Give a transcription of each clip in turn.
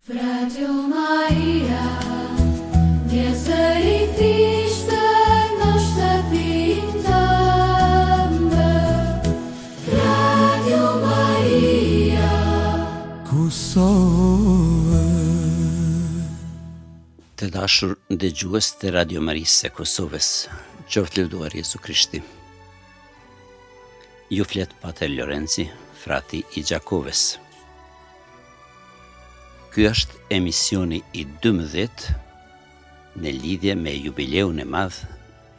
Radio Maria, pjesëri Krishtë në shtëpinë tënde. Radio Maria, Kosovë. Të dashur dëgjues të Radio Marisë së Kosovës, qoftë lëvduar Jezu Krishti. Ju flet Pater Lorenzi, frati i Gjakovës. Ky është emisioni i 12 në lidhje me jubileun e madh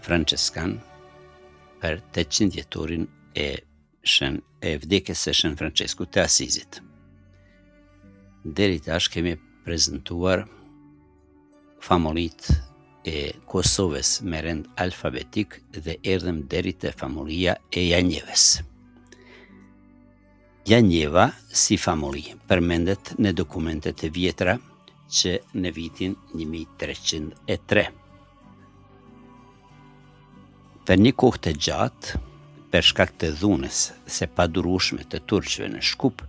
franceskan për 800 vjetorin e vdekjes së Shën Franceskut të Asizit. Deri tash kemi prezantuar familjitë e Kosovës me rend alfabetik dhe erdhëm deri te familja e Janjevës. Janjeva si familje përmendet në dokumentet e vjetra që në vitin 1303. Për një kohë të gjatë, për shkak të dhunës së padurueshme të turqëve në Shkup,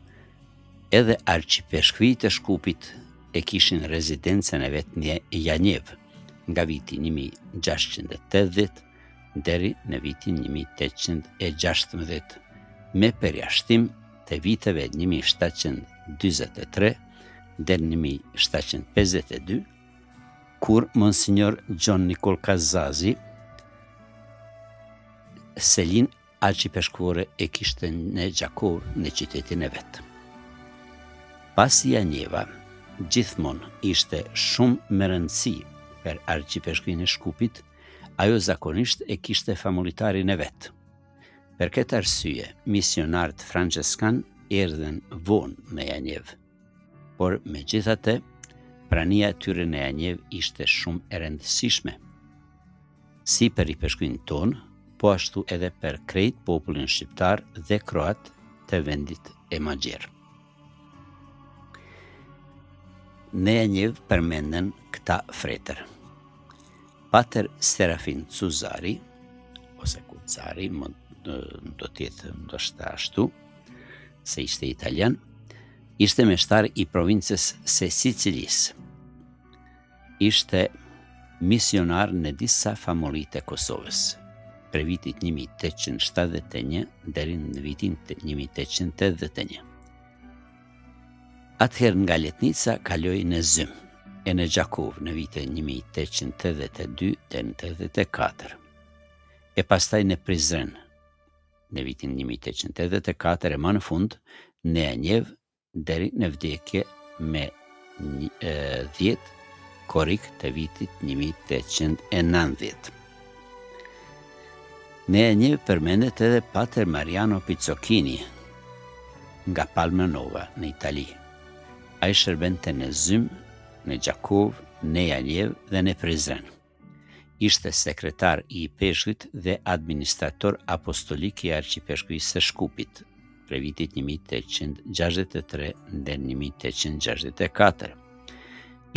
edhe arqipeshkujt e Shkupit e kishin rezidencën e vet në Janjevë nga viti 1680 deri në vitin 1816 me përjashtim të viteve 1743 deri 1752, kur Monsignor John Nicol Kazazi selin arqipeshkore e kishte në Gjakovë në qytetin e vet. Pasi Janjeva gjithmonë ishte shumë me rëndësi për arqipeshkuin e Shkupit, ajo zakonisht e kishte familjitarin e vet. Për këtë arsye, misionarët franceskan erdhen vonë në Janjevë, por megjithatë, prania e tyre në Janjevë ishte shumë e rëndësishme, si për i peshkuin tonë, po ashtu edhe për krejt popullin shqiptar dhe kroat të vendit e Magjerë. Në Janjevë përmenden këta fretër: Pater Serafin Cuzari, ose Cuzari, do tjetë ndoshta ashtu, se ishte italian, ishte meshtar i provincës së Sicilisë. Ishte misionar në disa familje të Kosovës, për vitit 1871 deri në vitin 1881. Atëherë nga Letnica kaloi në Zym, e në Gjakovë në vitin 1882 deri në 84, e pastaj në Prizren në vitin 1884 e më në fund në Janjevë deri në vdekje me 10 korrik të vitit 1890. Në Janjevë përmendet edhe Pater Mariano Pizzocchini nga Palmanova në Itali. Ai shërbente në Zym, në Gjakovë, në Janjevë dhe në Prizren. Ishte sekretar i peshkujt dhe administrator apostolik i arqipeshkujisë së Shkupit për vitit 1863 dhe 1864.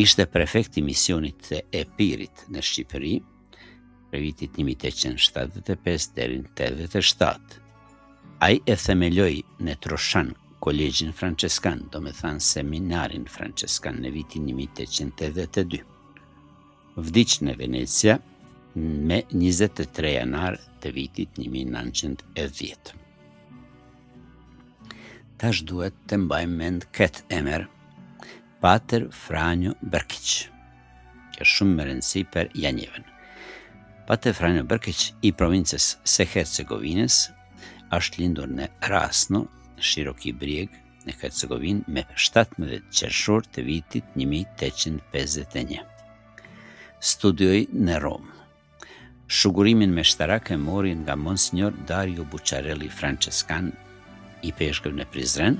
Ishte prefekt i misionit të Epirit në Shqipëri për vitit 1875 deri në 87. Ai e themeloi në Troshan kolegjin franceskan, do me thanë seminarin franceskan në vitin 1882. Vdiq në Venecia me 23 janar të vitit 1910. Tash duhet të mbajmë mend këtë emër, Pater Franjo Brkić, që është shumë me rëndësi për Janjevën. Pater Franjo Brkić i provincës së Hercegovinës është lindur në Rasno, Shiroki Brijeg, në Hercegovinë me 17 qershor të vitit 1851. Studioi në Rom. Shugurimin meshtarak e mori nga Monsignor Dario Bucciarelli franceskan i peshkëve në Prizren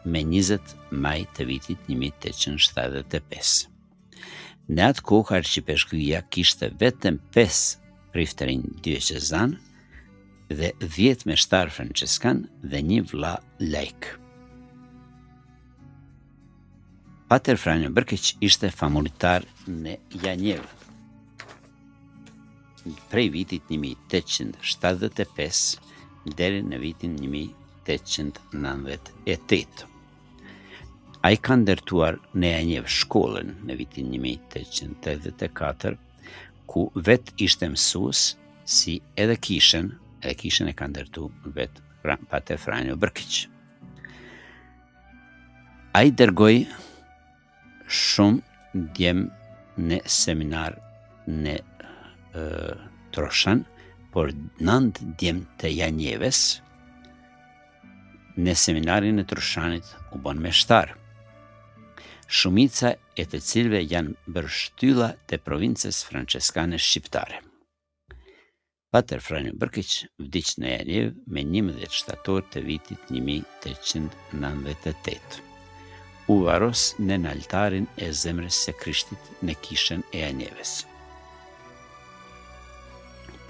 me 20 maj të vitit 1875. Në atë kohë arqipeshkuia kishte vetëm 5 prifterin diocezan dhe 10 meshtar franceskan dhe 1 vlla laik. Pater Franjo Brkić ishte familjitar në Janjevë prej vitit 1875 deri në vitin 1898. Ai ka ndërtuar në Janjev shkollën në vitin 1884, ku vet ishte mësues, si edhe kishën e ka ndërtu vet Pater Franjo Brkić. Ai dërgoi shumë djem në seminar në Troshan, por 9 djem të Janjeves në seminarin e Troshanit u bën meshtar, shumica e të cilëve janë bërë shtylla të provincës franceskane shqiptare. Pater Franjo Brkić vdiq në Janjev me 11 shtator të vitit 1898. U varos në altarin e zemrës së Krishtit në kishën e Janjeves.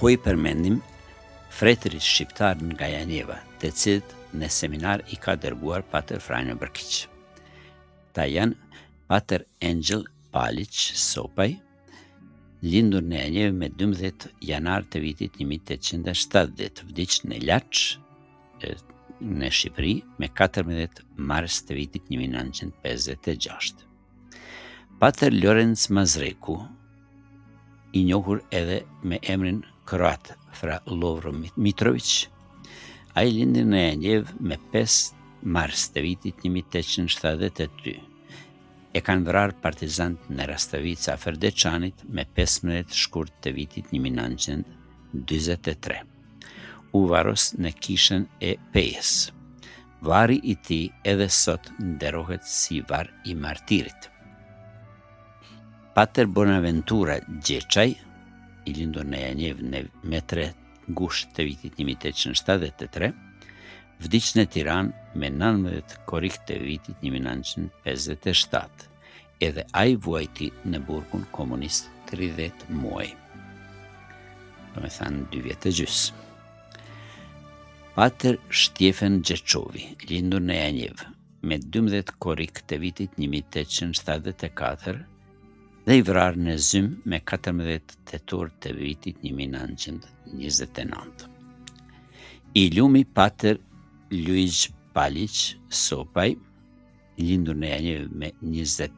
Po i përmendim fretërit shqiptar nga Janjeva, të cilët në seminar i ka dërguar Pater Franjo Brkić. Ta janë Pater Angel Palić Sopaj, lindur në Janjev me 12 janar të vitit 1870, vdiq në Laç në Shqipëri me 14 mars të vitit 1956. Pater Lorenz Mazreku, i njohur edhe me emrin kroat Fra Lovro Mitrović, ai lindi në Janjev me 5 mars të vitit 1872. E kanë vrarë partizant në Rastavica afër Deçanit me 15 shkurt të vitit 1943. U varos në kishën e Pejës. Vari i tij edhe sot nderohet si var i martirit. Pater Bonaventura Gjeçaj, i lindur në Janjev me 3 gusht të vitit 1873, vdiq në Tiranë me 19 korrik të vitit 1957, edhe ai vuajti në burgun komunist 30 muaj. Do me thanë 2 vjetë e gjys. Pater Shtjefen Gječovi, lindur në Janjev me 12 korrik të vitit 1874, dhe i vrarë në Zym me 14 tetor të vitit 1929. I lumi Pater Luiz Palić Sopaj, lindur në Janjev me 20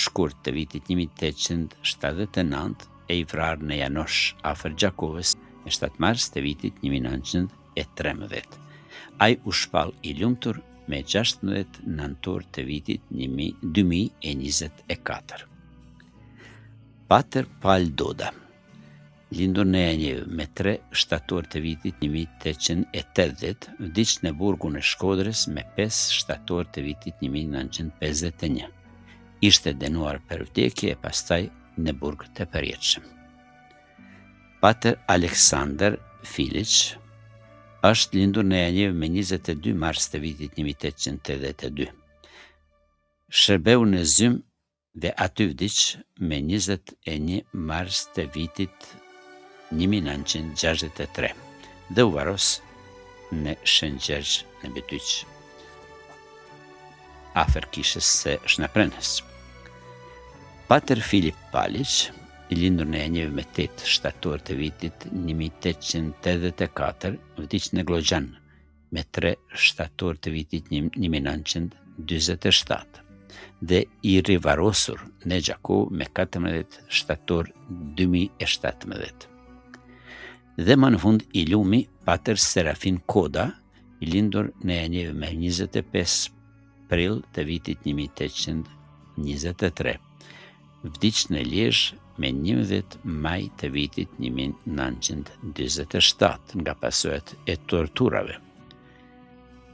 shkurt të vitit 1879, e i vrarë në Janosh afër Gjakovës me 7 mars të vitit 1913. Ai u shpall i lumtur me 16 nëntor të vitit 2024. Pater Pal Doda, lindur në Janjev me 3 shtator të vitit 1880, vdiq në burgun e Shkodrës me 5 shtator të vitit 1951. Ishte dënuar për vdekje e pastaj në burg të përjetshëm. Pater Aleksandar Filić është lindur në Janjev me 22 mars të vitit 1882. Shërbeu në Zym dhe aty vdiq me 21 mars të vitit 1963 dhe u varos në Shëngjergj në Betyq, afër kishës së Shnaprenës. Pater Filip Palić, i lindur në Janjev me 8 shtator të vitit 1884, vdiq në Glogjan me 3 shtator të vitit 1947 dhe i rivarosur në Gjakov me 14 shtator 2017. Dhe më në fund i lumi Pater Serafin Koda, i lindur në Janjev me 25 prill të vitit 1823, vdiq në Lezhë me 11 maj të vitit 1947 nga pasojat e torturave.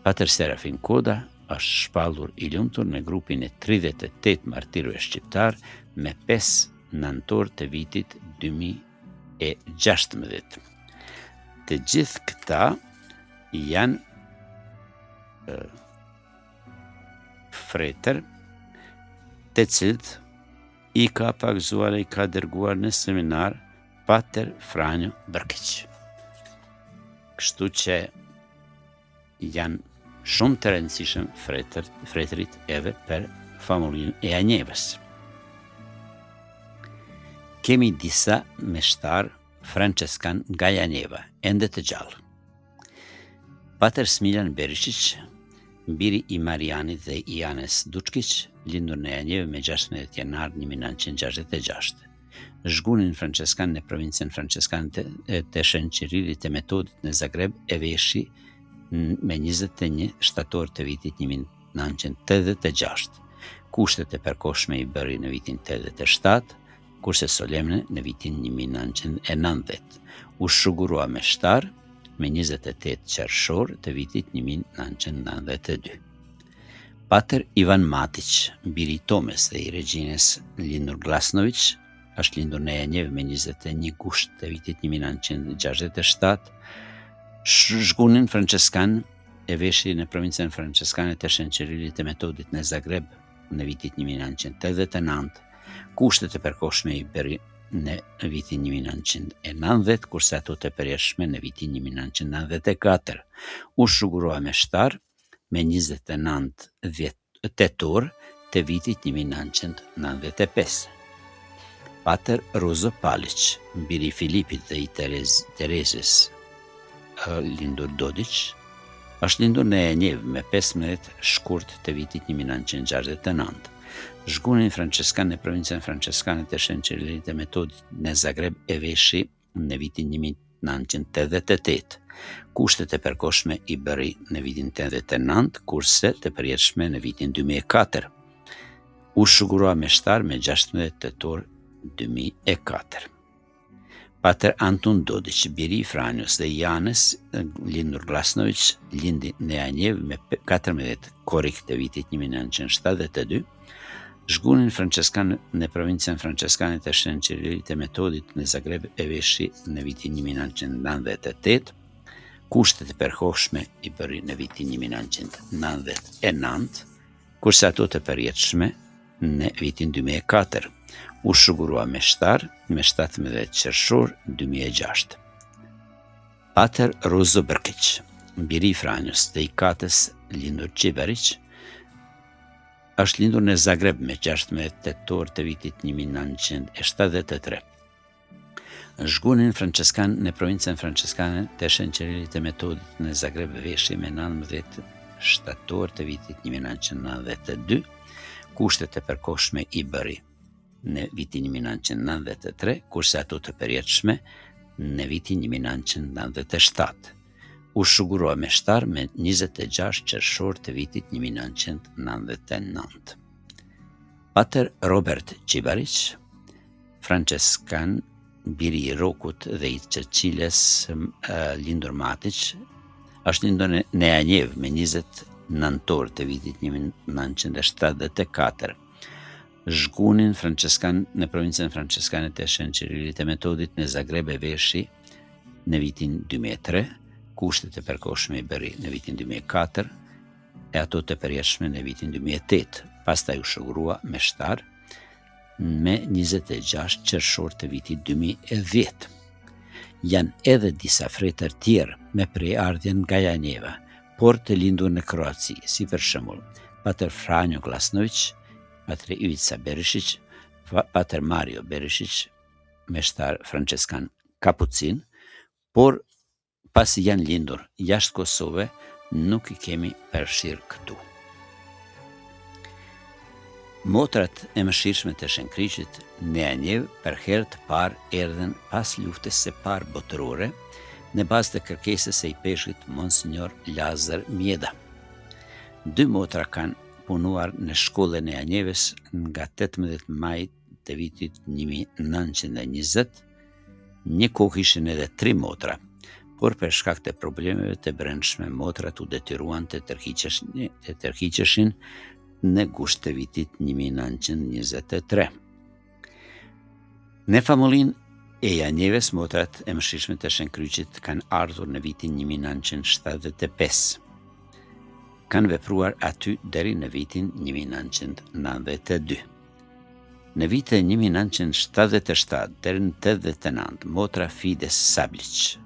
Pater Serafin Koda është shpallur i lumtur në grupin e 38 martirëve shqiptar me 5 nëntor të vitit 2016. Të gjithë këta janë fretër të cilët i ka pagzuar e i ka dërguar në seminar Pater Franjo Brkić. Kështu që janë shumë të rëndësishëm fretërit edhe për familjen e Janjevës. Kemi disa meshtar franceskan nga Janjeva, ende të gjallë. Pater Smiljan Berishić, biri i Marianit dhe i Anes Duçkiç, lindur në Janjevë me 16 janar 1966. Zhgunin franceskan në provincën franceskane të Shën Qirilit të Metodit në Zagreb e veshi me 21 shtator të vitit 1986. Kushtet e përkohshme i bëri në vitin 87, kurse solemne në vitin 1990. U shugurua me shtar me 28 qershor të vitit 1992. Pater Ivan Matić, biri i Tomes dhe i regjines lindur Glasnović, është lindur në Janjevë me 21 gusht të vitit 1967. Zhgunin franceskan e veshi në provincën franceskane të Shën Qirilit të Metodit në Zagreb në vitit 1989. Kushtet e përkohshme i bëri në vitin 1990, kurse ato të përjashme në vitin 1994. U shugurua me shtar me 29 tetor të vitit 1995. Pater Rozo Palić, biri i Filipit dhe i Terezës, lindur Dodić, është lindur në Janjevë me 15 shkurt të vitit 1969. Zhgunin franceskan në provincën franceskane të Shën Qirilit të Metodit në Zagreb e veshi në vitin 1988. Kushtet e përkohshme i bëri në vitin 89, kurse të përjetshme në vitin 2004. U shugurua me shtar me 16 tetor 2004. Pater Antun Dodić, biri i Franjos dhe i Anes, lindur Glasnović, lindi në Janjevë me 14 korrik të vitit 1972. Zhgunin franceskan në provincën franceskane të Shën Qirilit të Metodit në Zagreb e veshi në vitin 1998. Kushtet e përkohshme i bëri në vitin 1999, kurse ato të përjetshme në vitin 2004. U shugurua me shtar me 17 qershor 2006. Pater Rozo Brkić, biri i Franjos dhe i Katës, lindur Qiberić, është lindur në Zagreb me 16 tetor të vitit 1973. Zhgunin franceskan në provincën franceskane të Shën Qirilit të Metodit në Zagreb veshi me 19 shtator të vitit 1992. Kushtet e përkohshme i bëri në vitin 1993, kurse ato të përjetshme në vitin 1997. U shugurua me shtar me 26 qershor të vitit 1999. Pater Robert Qibarić, franceskan, biri i Rokut dhe i Çeçiles, lindur Matić, është lindur në Janjevë me 20 nëntor të vitit 1974. Zhgunin franceskan në provincën franceskane të Shën Qirilit të Metodit në Zagreb e veshi në vitin 2003, kushtet e përkohshme i bëri në vitin 2004 e ato të përjetshme në vitin 2008. Pastaj u shugurua me shtar me 26 qershor të vitit 2010. Janë edhe disa fretër tjerë me prejardhjen nga Janjeva, por të lindur në Kroaci, si për shembull Pater Franjo Glasnović, Pater Ivica Berishić, Pater Mario Berishić, me shtar franceskan kapucin, por pasi janë lindur jashtë Kosove, nuk i kemi përfshirë këtu. Motrat e mëshirshme të Shënkryqit në Janjevë për herë të parë erdhen pas luftës së parë botërore në bazë të kërkesës së i peshkit Monsignor Lazar Mjeda. 2 motra kanë punuar në shkollën e Janjevës nga 18 maj të vitit 1920. Një kohë ishin edhe 3 motra, por për shkak të problemeve të brendshme motrat u detyruan të tërhiqeshin në gusht të vitit 1923. Në familjen e Janjevës, motrat e mëshirshme të Shënkryqit kanë ardhur në vitin 1975. Kanë vepruar aty deri në vitin 1992. Në vitin 1977 deri në 89, motra Fides Sablić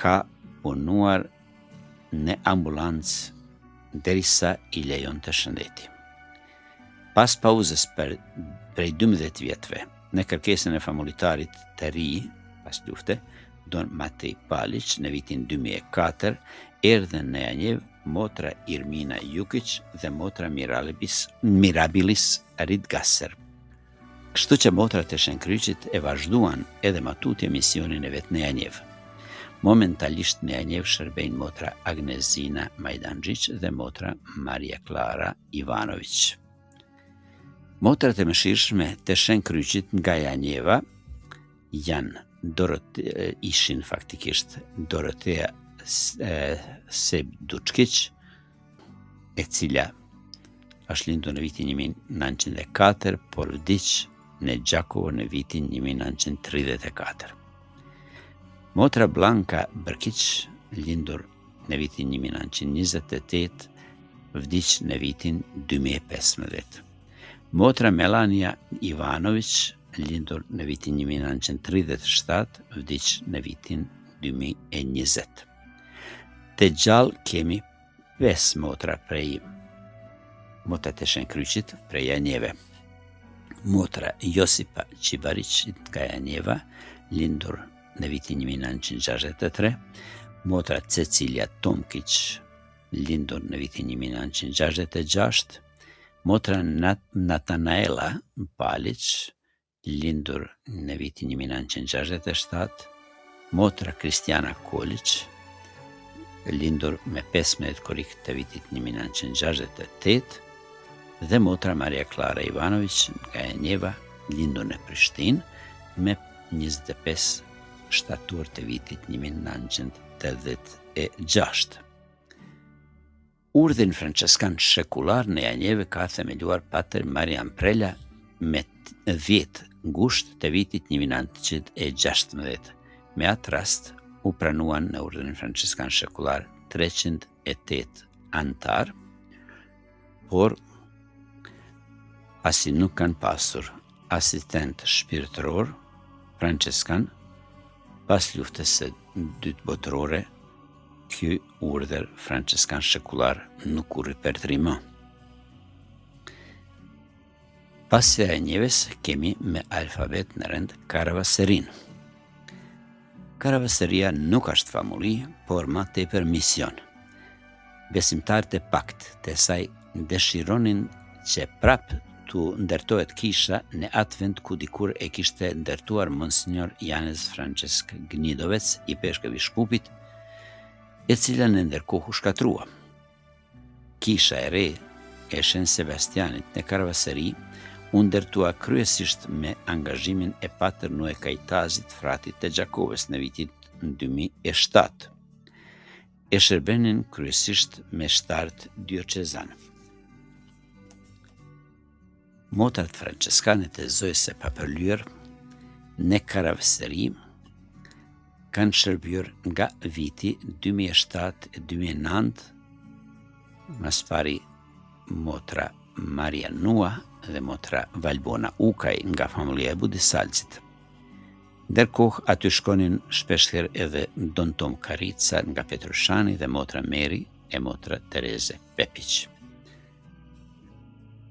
ka punuar në ambulancë derisa i lejon të shëndeti. Pas pauzës prej 12 vjetëve, në kërkesën e familjarit të ri, pas lufte, Don Matej Palić, në vitin 2004, erdhen në Janjevë motra Irmina Jukic dhe motra Mirabilis Ridgasser. Kështu që motrat e Shenkryqit e vazhduan edhe matutje misionin e vet në Janjev. Momentalisht në Janjev shërbejnë motra Agnezina Majdanxhiç dhe motra Maria Klara Ivanović. Motrat e mëshirshme të Shenkryqit nga Janjeva janë ishin faktikisht Dorotea Sebduçkić, e cila është lindur në vitin 1904, por vdiq në Gjakovo në vitin 1934. Motra Blanka Brkić, lindur në vitin 1928, vdiq në vitin 2015. Motra Melania Ivanović, lindur në vitin 1937, vdiq në vitin 2020. Të gjallë kemi 5 motra prej motrat e Shenkryqit prej Janjeve. Motra Josipa Qibarić nga Janjeva, lindur në vitin 1963, motra Cecilia Tomkić, lindur në vitin 1966, motra Natanaela Palić, lindur në vitin 1967, motra Kristiana Kolić, lindur me 15 korik të vitit 1968, dhe motra Maria Klara Ivanović nga Janjeva, lindur në Prishtinë me 25 shtator të vitit 1986. Urdhin franceskan shekullar në Janjeve ka themeluar Pater Marian Prela me 10 gusht të vitit 1916. Me atë rast u pranuan në urdhrin franceskan shekullar 308 antar, por pasi nuk kanë pasur asistent shpirtëror franceskan, pas luftës së dytë botërore, ky urdhër franceskan shekullar nuk u ripërtri më. Pas së Janjeves kemi me alfabet në rend Karavaserin. Karavaseria nuk është famulli, por ma tepër mision. Besimtarët e pakt të saj dëshironin që prap të ndërtohet kisha në atë vend ku dikur e kishte ndërtuar Monsignor Janez Francesc Gnidovec i Peshkëvishkupit, e cila në ndërkohë u shkatrua. Kisha e re e Shën Sebastianit në Karavaseri u ndërtua kryesisht me angazhimin e Pater Noe Kajtazit, fratit të Gjakovës në vitit 2007. E shërbenin kryesisht me shtarët diocezanë. Motrat franceskane të Zojës së Papërlyer në Karavaseri kanë shërbyer nga viti 2007-2009, mas pari motra Maria Nua dhe motra Valbona Ukaj nga familja e Budisalcit. Ndërkohë aty shkonin shpeshherë edhe Don Tom Karica nga Petrushani dhe motra Meri e motra Tereze Pepić.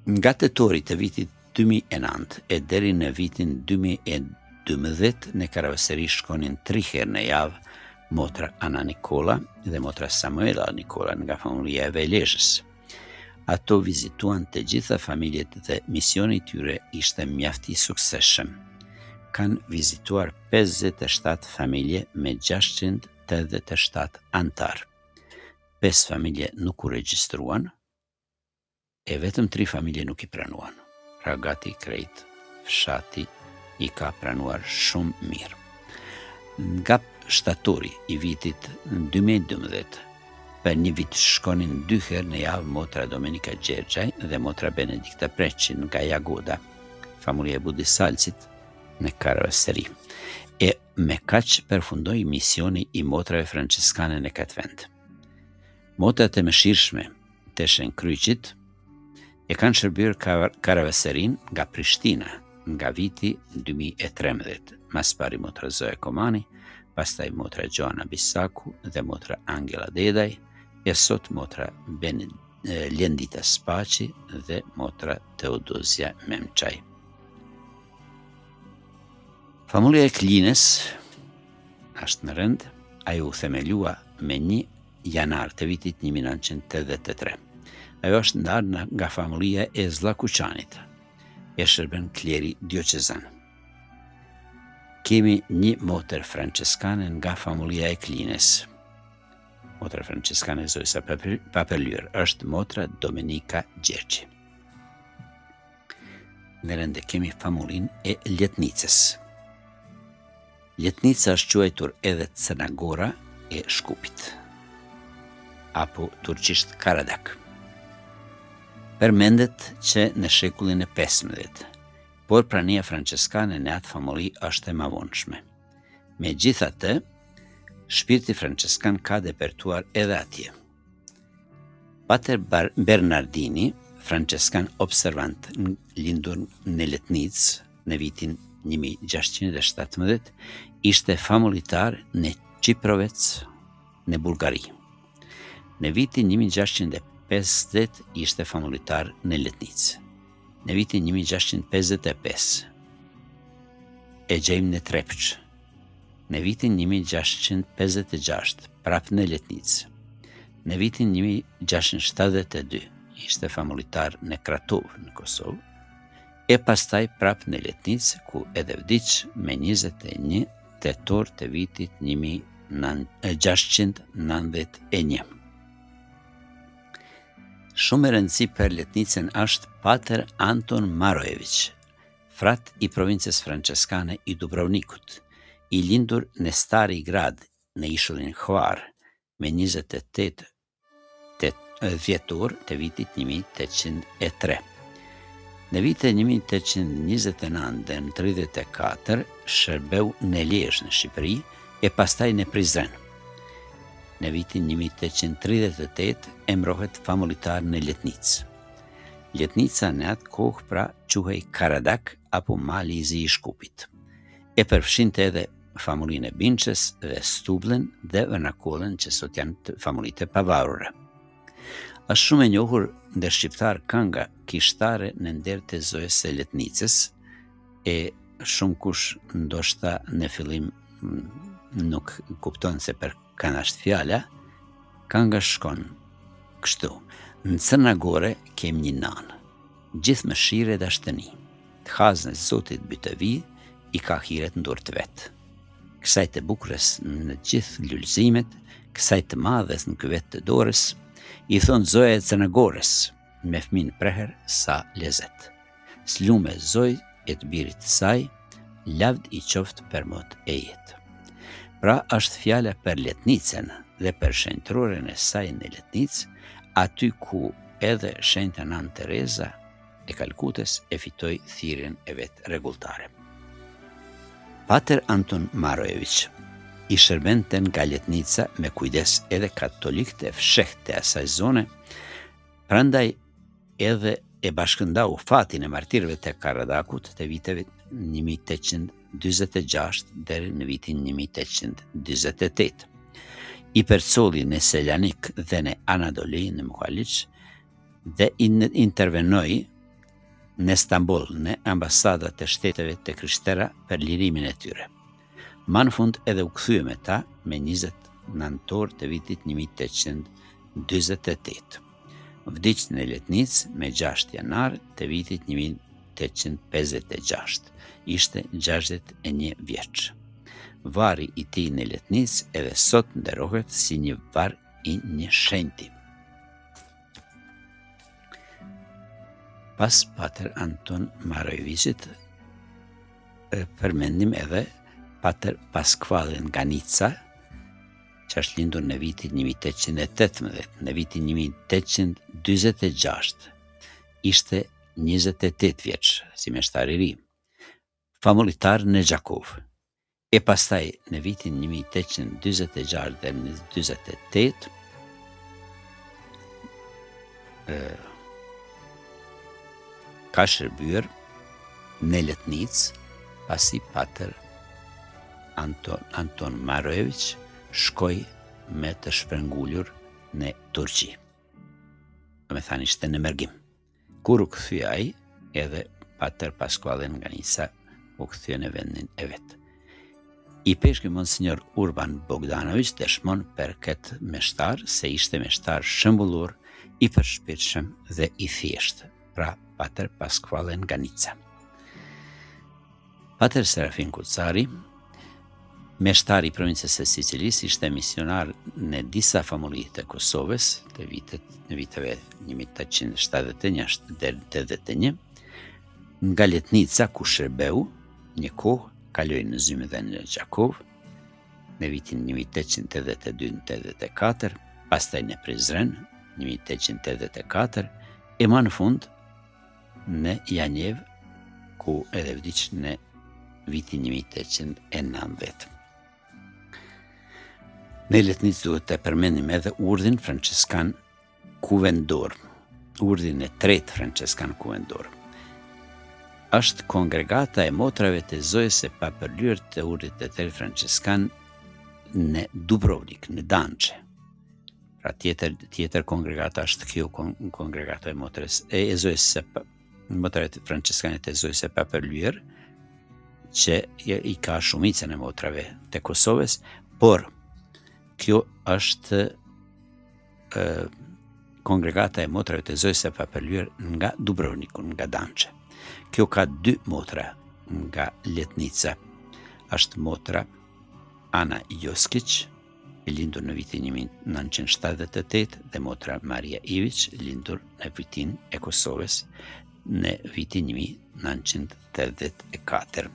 Nga tetori të vitit 2009 e deri në vitin 2012 në Karavaseri shkonin 3 herë në javë motra Ana Nikola dhe motra Samuela Nikola nga familja e Velezhës. Ato vizituan të gjitha familjet dhe misioni i tyre ishte mjaft i suksesshëm. Kanë vizituar 57 familje me 687 antar. 5 familje nuk u regjistruan, e vetëm 3 familje nuk i pranuan. Pra gati krejt fshati i ka pranuar shumë mirë. Nga shtatori i vitit 2012, për një vit shkonin 2 herë në javë motra Domenika Gjergjaj dhe motra Benedikta Preçin nga Jagoda, familja e Budisalcit në Karavaseri. E me kaq përfundoi misioni i motrave franceskane në këtë vend. Motrat e mëshirshme të Shenkryqit e kanë shërbyer Karavaserin nga Prishtina nga viti 2013, mas pari motra Zoe Komani, pastaj motra Joana Bisaku dhe motra Angela Dedaj, e sot motra Lendita Spaci dhe motra Teodozia Memçaj. Familja e Klines është në rend, ajo u themelua me një janar të vitit 1983. Ajo është ndarë nga familja e Zllakuçanit. E shërben kleri dioqezan. Kemi një motër franceskane nga familja e Klines. Motra franceskane Zojsa Paperlyr është motra Domenika Gjergji. Në rende kemi familjen e Ljetnicës. Ljetnica është quajtur edhe Crnagora e Shkupit, apo turqisht Karadak. Përmendet që në shekullin e 15, por prania franceskane në atë familji është e mavonshme. Megjithatë, shpirti franceskan ka depertuar edhe atje. Pater Bernardini, franceskan observant lindur në Letnicë në vitin 1617, ishte familjitar në Qiprovec në Bullgari. Në vitin 1650 ishte familjitar në Letnicë. Në vitin 1655 e gjejmë në Trepç. Në vitin 1656 prap në Letnicë. Në vitin 1672 ishte familjitar në Kratov në Kosovë, e pastaj prap në Letnicë, ku edhe vdiq me 21 tetor të vitit 1691. Shumë e rëndësi për Letnicën është Pater Anton Marojević, frat i provincës franceskane i Dubrovnikut, i lindur në Stari Grad në ishullin Hvar me 28 dhjetor të vitit 1803. Në vitet 1829 dhe në 34 shërbeu në Lezhë në Shqipëri e pastaj në Prizren. Në vitin 1838 emrohet familjitar në Letnicë. Letnica në atë kohë pra quhej Karadak apo Mali i Zi i Shkupit. E përfshinte edhe familjen e Binçës dhe Stublën dhe Vërnakollën që sot janë familjitë pavarure. Është shumë e njohur ndër shqiptar kënga kishtare në nder të zojës së Letnicës, e shumë kush ndoshta në fillim nuk kupton se për kanë është fjala. Kënga shkon kështu: në Crnagore kem një nanë, gjithë mëshirë e dashtëni, të hazën e Zotit bytëvi, i ka hiret ndurtë vetë. Kësaj të bukurës në gjithë lullëzimet, kësaj të madhes në kyvet të dorës, i thonë zoja e Crnagores, me fëmin preher sa lezet. S'lume zoj e të birit të saj, lavd i qoftë për mot e jetë. Pra është fjala për Letnicën dhe për shenjtëroren e saj në Letnicë, aty ku edhe shenjta Nën Tereza e Kalkutës e fitoi thirrjen e vet rregulltare. Pater Anton Marojević i shërbente nga Letnica me kujdes edhe katolikët e fshehtë të asaj zone, prandaj edhe e bashkëndau fatin e martirëve të Karadakut të viteve 1846 deri në vitin 1848. I përcolli në Selanik dhe në Anadoli në Muhaliç dhe intervenoi në Stamboll në ambasadat të shteteve të krishterë për lirimin e tyre. Ma në fund edhe u kthye me ta me 20 nëntor të vitit 1848. Vdiq në Letnicë me 6 janar të vitit 1856. Ishte 61 vjeç. Varri i tij në Letnicë edhe sot nderohet si një varr i një shenjti. Pas Pater Anton Marojevićit përmendim edhe Pater Pasquale nga Nica, që është lindur në vitin 1818, në vitin 1846, ishte 28 vjeç, si meshtar i ri, familjitar në Gjakov. E pastaj në vitin 1846 dhe 1848, ka shërbyer në Letnicë, pasi Pater Anton Marojević shkoi me të shpërngulur në Turqi. Me thani ishte në mërgim. Kur u kthye ai, edhe Pater Pasquale nga Nica u kthye në vendin e vet. I peshku Monsignor Urban Bogdanović dëshmon për këtë meshtar se ishte meshtar shembullor, i përshpirtshëm dhe i thjeshtë, pra Pater Pasquale nga Nica. Pater Serafin Kucari, meshtari i provincës së Sicilisë, ishte misionar në disa famulje të Kosovës në viteve 1871 deri 81, nga Letnica ku shërbeu një kohë, kaloi në Zymë dhe në Gjakov në vitin 1882-84, pastaj në Prizren 1884 e më në fund në Janjev ku edhe vdiq në vitin 1890. Në Letnicë duhet të përmendim edhe urdhin franceskan kuvendor, urdhin e tretë franceskan kuvendor. Është kongregata e motrave të zojës së papërlyer të urdhit të tretë franceskan në Dubrovnik, në Dançe. Pra tjetër kongregata është kjo kongregata e motrës e zojës së motrave franceskane të zojës së papërlyer, që i ka shumicën e motrave të Kosovës, por kjo është kongregata e motrave të zojës së papërlyer nga Dubrovniku, nga Dançe. Kjo ka 2 motra nga Letnica. Është motra Ana Joskić, e lindur në vitin 1978, dhe motra Maria Ivić, lindur në vitin e Kosovës në vitin 1984.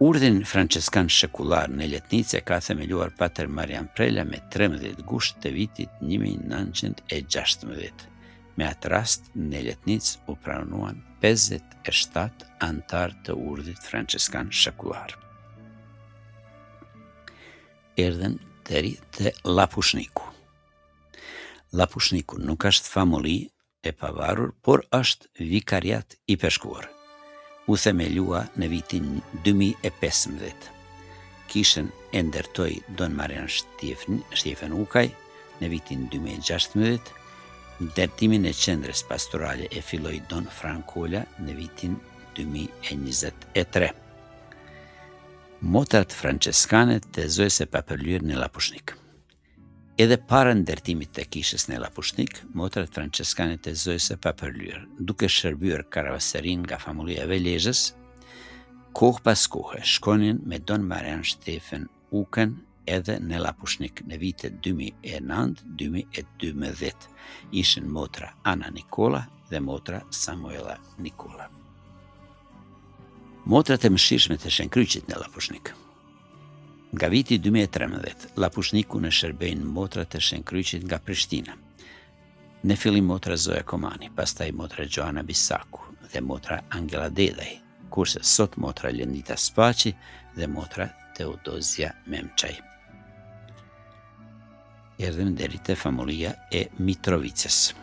Urdhin franceskan shekullar në Letnicë ka themeluar Pater Marian Prela me 13 gusht të vitit 1916. Me atë rast, në Letnicë u pranuan 57 antar të urdhit franceskan shekullar. Erdhen deri te Lapushniku. Lapushniku nuk është famulli e pavarur, por është vikariat i peshkuar. U themelua në vitin 2015. Kishën e ndërtoi Don Marian Shtjefen Ukaj në vitin 2016, ndërtimin e qendrës pastorale e filloi Don Frankola në vitin 2023. Motrat franceskane të zojës së papërlyer në Lapushnik. Edhe para ndërtimit të kishës në Lapushnik, motrat franceskane të zojës së papërlyer, duke shërbyer karavaserin nga famulja e Velezhës, kohë pas kohe shkonin me Don Marian Shtjefen Ukën edhe në Lapushnik në vitet 2009-2012. Ishin motra Ana Nikola dhe motra Samuela Nikola. Motrat e mëshirshme të Shënkryqit në Lapushnik. Nga viti 2013, Lapushniku në shërbejnë motrat të Shënkryqit nga Prishtina. Në fillim motra Zoja Komani, pastaj motra Gjoana Bisaku dhe motra Angela Dedaj, kurse sot motra Lendita Spaci dhe motra Teodozia Memçaj. Erdhëm deri te famulja e Mitrovicës.